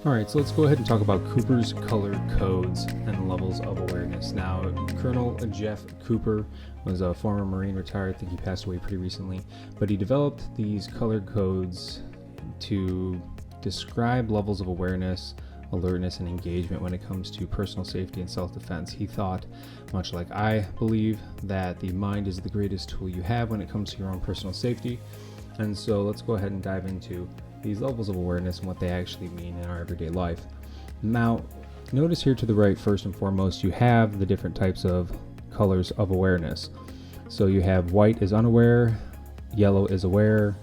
All right, so let's go ahead and talk about Cooper's color codes and levels of awareness. Now, Colonel Jeff Cooper was a former Marine retired. I think he passed away pretty recently, but he developed these color codes to describe levels of awareness, alertness, and engagement when it comes to personal safety and self-defense. He thought, much like I believe, that the mind is the greatest tool you have when it comes to your own personal safety. And so let's go ahead and dive into these levels of awareness and what they actually mean in our everyday life. Now, notice here to the right, first and foremost, you have the different types of colors of awareness. So you have white is unaware, yellow is aware,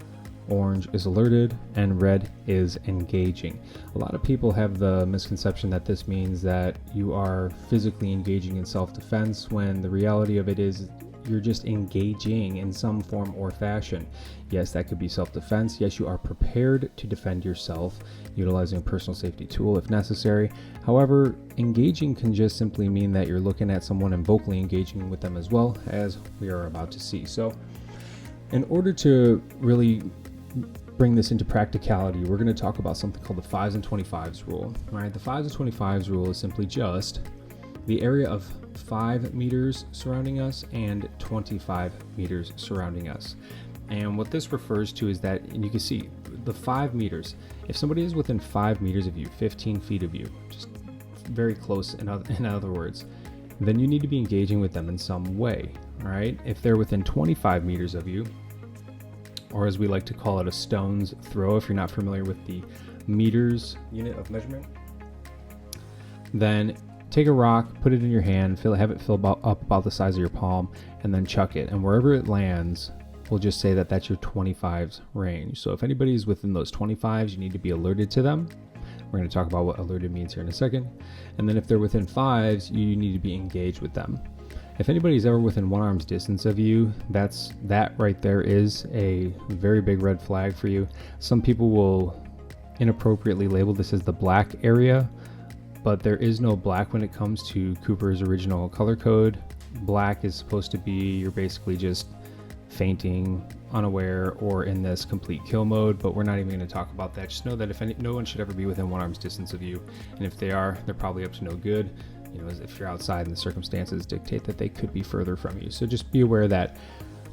orange is alerted, and red is engaging. A lot of people have the misconception that this means that you are physically engaging in self-defense, when the reality of it is you're just engaging in some form or fashion. Yes, that could be self-defense. Yes, you are prepared to defend yourself, utilizing a personal safety tool if necessary. However, engaging can just simply mean that you're looking at someone and vocally engaging with them as well, as we are about to see. So, in order to really bring this into practicality, we're going to talk about something called the 5s and 25s rule. Right? The 5s and 25s rule is simply just the area of 5 meters surrounding us and 25 meters surrounding us. And what this refers to is that, and you can see the 5 meters, if somebody is within 5 meters of you, 15 feet of you, just very close in other words, then you need to be engaging with them in some way. All right. If they're within 25 meters of you, or as we like to call it, a stone's throw, if you're not familiar with the meters unit of measurement, then take a rock, put it in your hand, have it fill up about the size of your palm, and then chuck it. And wherever it lands, we'll just say that that's your 25s range. So if anybody's within those 25s, you need to be alerted to them. We're going to talk about what alerted means here in a second. And then if they're within 5s, you need to be engaged with them. If anybody's ever within 1 arm's distance of you, that right there is a very big red flag for you. Some people will inappropriately label this as the black area, but there is no black when it comes to Cooper's original color code. Black is supposed to be you're basically just fainting, unaware, or in this complete kill mode, but we're not even going to talk about that. Just know that no one should ever be within 1 arm's distance of you, and if they are, they're probably up to no good. You know, if you're outside and the circumstances dictate that they could be further from you. So just be aware that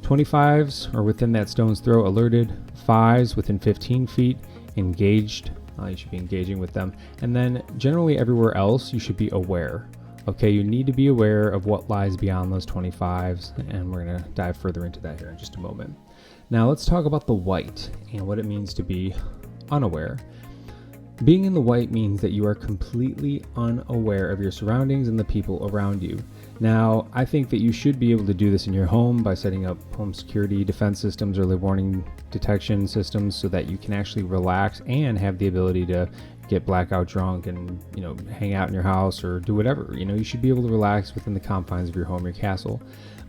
25s are within that stone's throw, alerted. 5s within 15 feet, engaged. You should be engaging with them. And then generally everywhere else, you should be aware. Okay, you need to be aware of what lies beyond those 25s, and we're going to dive further into that here in just a moment. Now let's talk about the white and what it means to be unaware. Being in the white means that you are completely unaware of your surroundings and the people around you. Now, I think that you should be able to do this in your home by setting up home security defense systems, early warning detection systems, so that you can actually relax and have the ability to get blackout drunk and, hang out in your house or do whatever. You should be able to relax within the confines of your home, your castle.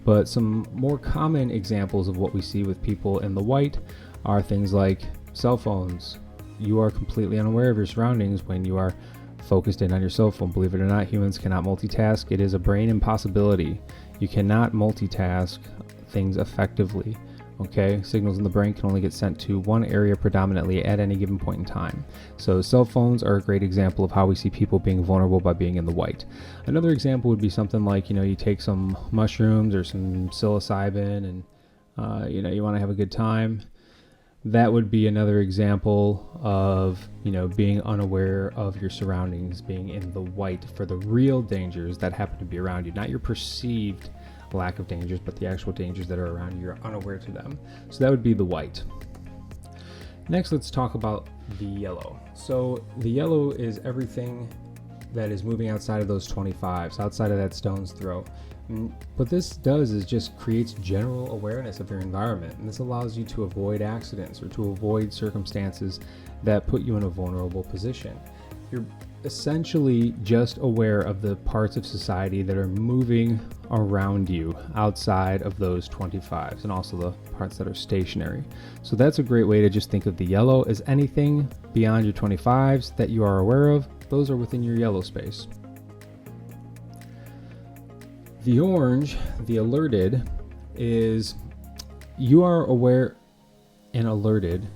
But some more common examples of what we see with people in the white are things like cell phones. You are completely unaware of your surroundings when you are focused in on your cell phone. Believe it or not, humans cannot multitask. It is a brain impossibility. You cannot multitask things effectively. Okay, signals in the brain can only get sent to one area predominantly at any given point in time. So cell phones are a great example of how we see people being vulnerable by being in the white. Another example would be something like, you take some mushrooms or some psilocybin and, you want to have a good time. That would be another example of, being unaware of your surroundings, being in the white for the real dangers that happen to be around you, not your perceived lack of dangers, but the actual dangers that are around you. You're unaware to them. So that would be the white. Next, let's talk about the yellow. So the yellow is everything that is moving outside of those 25s, outside of that stone's throw. What this does is just creates general awareness of your environment, and this allows you to avoid accidents or to avoid circumstances that put you in a vulnerable position. You're essentially just aware of the parts of society that are moving around you outside of those 25s, and also the parts that are stationary. So that's a great way to just think of the yellow as anything beyond your 25s that you are aware of. Those are within your yellow space. The orange, the alerted, is you are aware and alerted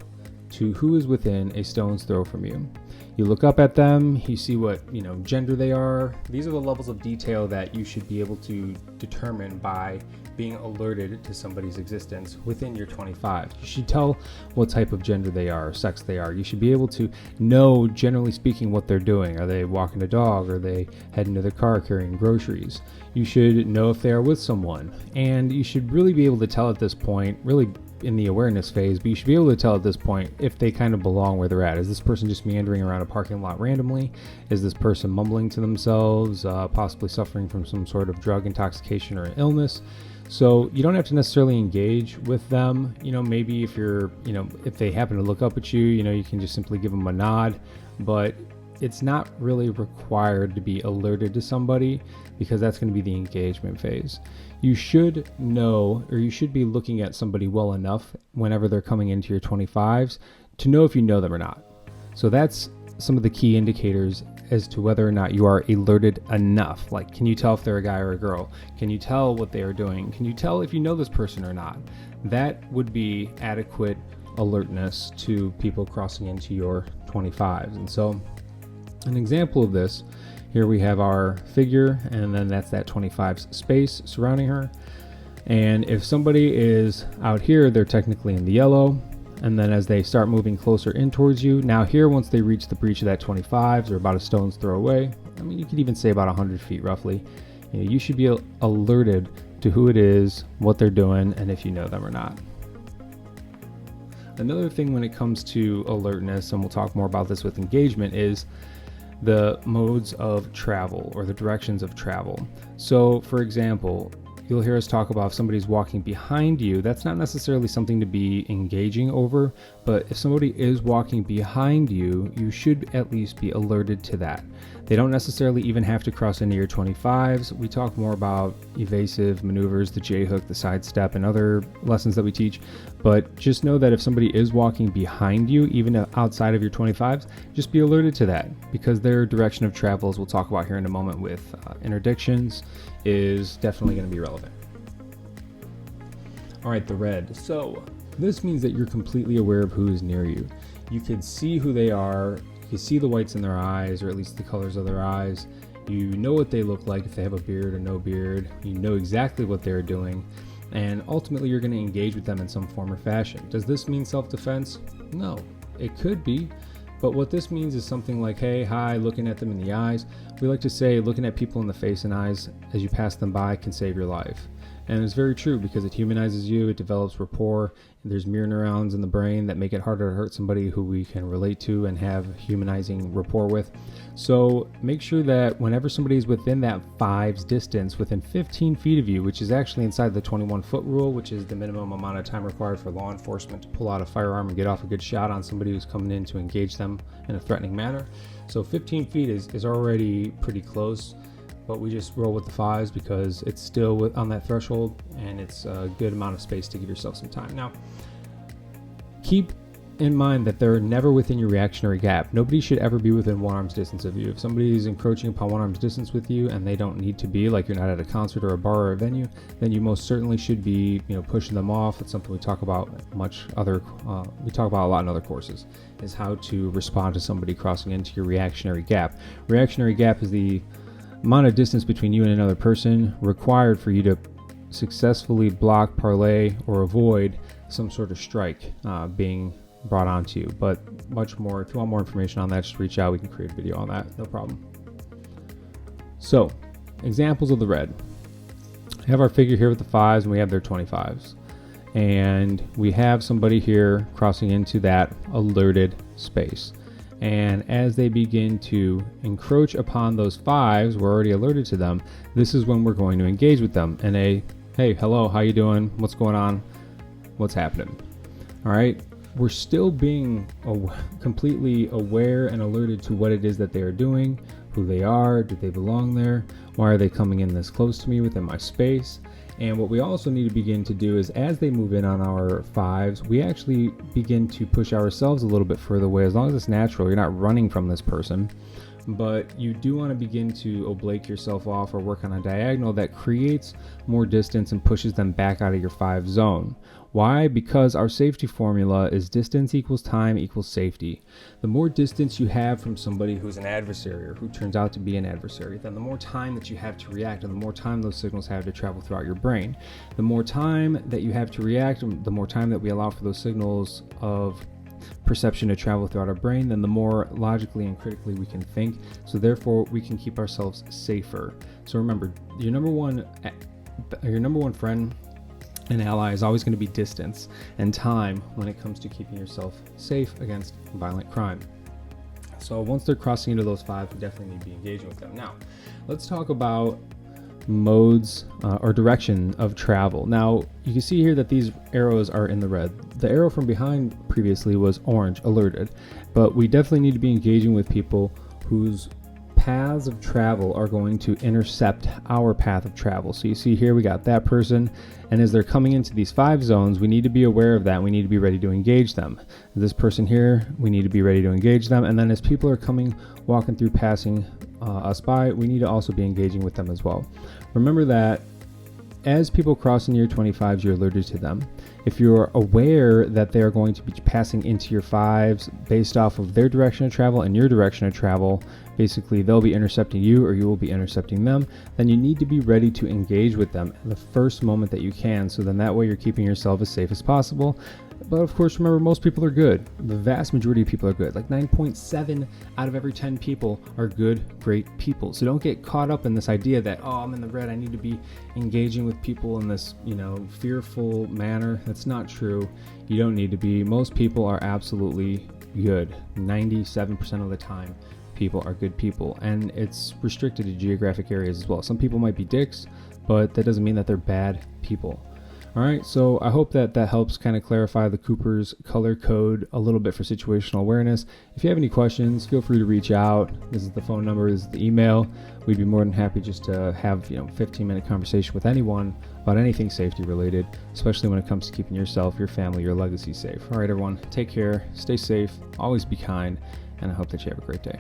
to who is within a stone's throw from you. You look up at them, you see what, gender they are. These are the levels of detail that you should be able to determine by being alerted to somebody's existence within your 25. You should tell what type of gender they are, sex they are. You should be able to know, generally speaking, what they're doing. Are they walking a dog? Are they heading to their car carrying groceries? You should know if they are with someone. And you should really be able to tell at this point, really in the awareness phase, but you should be able to tell at this point if they kind of belong where they're at. Is this person just meandering around a parking lot randomly? Is this person mumbling to themselves, possibly suffering from some sort of drug intoxication or illness? So you don't have to necessarily engage with them. Maybe if you're, if they happen to look up at you, you can just simply give them a nod, but it's not really required to be alerted to somebody, because that's going to be the engagement phase. You should know, or you should be looking at somebody well enough whenever they're coming into your 25s to know if you know them or not. So that's some of the key indicators as to whether or not you are alerted enough. Like, can you tell if they're a guy or a girl? Can you tell what they are doing? Can you tell if you know this person or not? That would be adequate alertness to people crossing into your 25s. And so an example of this, here we have our figure, and then that's that 25 space surrounding her. And if somebody is out here, they're technically in the yellow. And then as they start moving closer in towards you, now here, once they reach the breach of that 25s, or about a stone's throw away, you could even say about 100 feet roughly, you should be alerted to who it is, what they're doing, and if you know them or not. Another thing when it comes to alertness, and we'll talk more about this with engagement, is the modes of travel, or the directions of travel. So for example, you'll hear us talk about if somebody's walking behind you, that's not necessarily something to be engaging over, but if somebody is walking behind you, you should at least be alerted to that. They don't necessarily even have to cross into your 25s. We talk more about evasive maneuvers, the J-hook, the sidestep, and other lessons that we teach, but just know that if somebody is walking behind you, even outside of your 25s, just be alerted to that, because their direction of travel, as we'll talk about here in a moment with interdictions, is definitely going to be relevant. All right, the red. So this means that you're completely aware of who is near you. You can see who they are. You can see the whites in their eyes, or at least the colors of their eyes. You know what they look like, if they have a beard or no beard. You know exactly what they're doing. And ultimately, you're going to engage with them in some form or fashion. Does this mean self-defense? No, it could be. But what this means is something like, hey, hi, looking at them in the eyes. We like to say looking at people in the face and eyes as you pass them by can save your life. And it's very true, because it humanizes you, it develops rapport, and there's mirror neurons in the brain that make it harder to hurt somebody who we can relate to and have humanizing rapport with. So make sure that whenever somebody is within that 5's distance, within 15 feet of you, which is actually inside the 21-foot rule, which is the minimum amount of time required for law enforcement to pull out a firearm and get off a good shot on somebody who's coming in to engage them in a threatening manner. So 15 feet is already pretty close, but we just roll with the 5's because it's still on that threshold, and it's a good amount of space to give yourself some time. Now, keep in mind that they're never within your reactionary gap. Nobody should ever be within 1 arm's distance of you. If somebody is encroaching upon 1 arm's distance with you and they don't need to be, like you're not at a concert or a bar or a venue, then you most certainly should be, pushing them off. It's something we talk about we talk about a lot in other courses, is how to respond to somebody crossing into your reactionary gap. Reactionary gap is the amount of distance between you and another person required for you to successfully block, parlay, or avoid some sort of strike being brought onto you. But much more, if you want more information on that, just reach out. We can create a video on that, no problem. So, examples of the red. We have our figure here with the 5's, and we have their 25's. And we have somebody here crossing into that alerted space. And as they begin to encroach upon those 5's, we're already alerted to them. This is when we're going to engage with them in a, hey, hello, how you doing? What's going on? What's happening? All right. We're still being completely aware and alerted to what it is that they are doing, who they are, do they belong there? Why are they coming in this close to me within my space? And what we also need to begin to do is, as they move in on our 5's, we actually begin to push ourselves a little bit further away, as long as it's natural. You're not running from this person, but you do want to begin to oblique yourself off or work on a diagonal that creates more distance and pushes them back out of your 5 zone. Why? Because our safety formula is distance equals time equals safety. The more distance you have from somebody who's an adversary or who turns out to be an adversary, then the more time that you have to react and the more time those signals have to travel throughout your brain. The more time that you have to react, the more time that we allow for those signals of perception to travel throughout our brain, then the more logically and critically we can think. So therefore, we can keep ourselves safer. So remember, your number one friend and ally is always going to be distance and time when it comes to keeping yourself safe against violent crime. So once they're crossing into those 5, we definitely need to be engaging with them. Now, let's talk about modes or direction of travel. Now, you can see here that these arrows are in the red. The arrow from behind previously was orange, alerted, but we definitely need to be engaging with people whose paths of travel are going to intercept our path of travel. So you see here we got that person, and as they're coming into these 5 zones, we need to be aware of that. We need to be ready to engage them. This person here, we need to be ready to engage them, and then as people are coming, walking through, passing us by, we need to also be engaging with them as well. Remember that as people cross into your 25s, you're alerted to them. If you're aware that they are going to be passing into your 5s based off of their direction of travel and your direction of travel, basically they'll be intercepting you or you will be intercepting them, then you need to be ready to engage with them the first moment that you can. So then that way you're keeping yourself as safe as possible. But of course, remember, most people are good. The vast majority of people are good. Like 9.7 out of every 10 people are good, great people. So don't get caught up in this idea that, oh, I'm in the red, I need to be engaging with people in this, fearful manner. That's not true. You don't need to be. Most people are absolutely good. 97% of the time, people are good people. And it's restricted to geographic areas as well. Some people might be dicks, but that doesn't mean that they're bad people. All right, so I hope that helps kind of clarify the Cooper's color code a little bit for situational awareness. If you have any questions, feel free to reach out. This is the phone number, this is the email. We'd be more than happy just to have 15-minute conversation with anyone about anything safety related, especially when it comes to keeping yourself, your family, your legacy safe. All right, everyone, take care, stay safe, always be kind, and I hope that you have a great day.